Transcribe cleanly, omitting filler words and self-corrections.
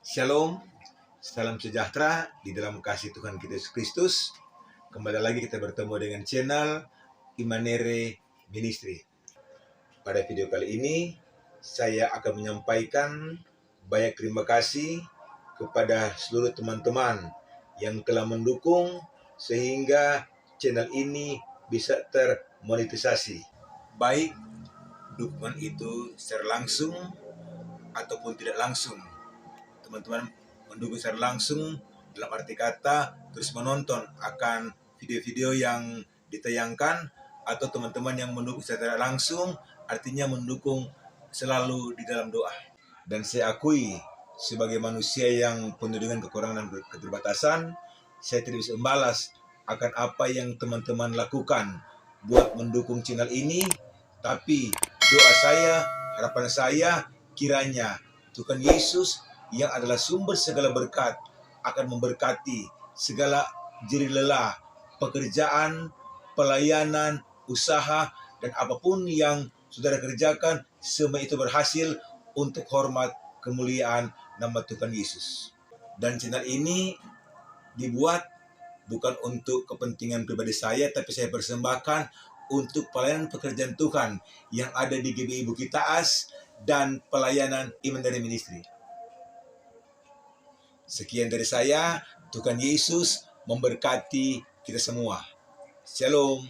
Shalom, salam sejahtera di dalam kasih Tuhan kita Yesus Kristus. Kembali lagi kita bertemu dengan channel Imanere Ministry. Pada video kali ini, saya akan menyampaikan banyak terima kasih kepada seluruh teman-teman yang telah mendukung sehingga channel ini bisa termonetisasi. Baik dukungan itu secara langsung ataupun tidak langsung. Teman-teman mendukung secara langsung dalam arti kata terus menonton akan video-video yang ditayangkan, atau teman-teman yang mendukung secara langsung artinya mendukung selalu di dalam doa. Dan saya akui sebagai manusia yang penuh dengan kekurangan dan keterbatasan, saya tidak bisa membalas akan apa yang teman-teman lakukan buat mendukung channel ini. Tapi doa saya, harapan saya, kiranya Tuhan Yesus yang adalah sumber segala berkat akan memberkati segala jerih lelah, pekerjaan, pelayanan, usaha, dan apapun yang saudara kerjakan, semua itu berhasil untuk hormat kemuliaan nama Tuhan Yesus. Dan channel ini dibuat bukan untuk kepentingan pribadi saya, tapi saya persembahkan untuk pelayanan pekerjaan Tuhan yang ada di GBI Bukit Taas dan pelayanan Imanere Ministry. Sekian dari saya, Tuhan Yesus memberkati kita semua. Shalom.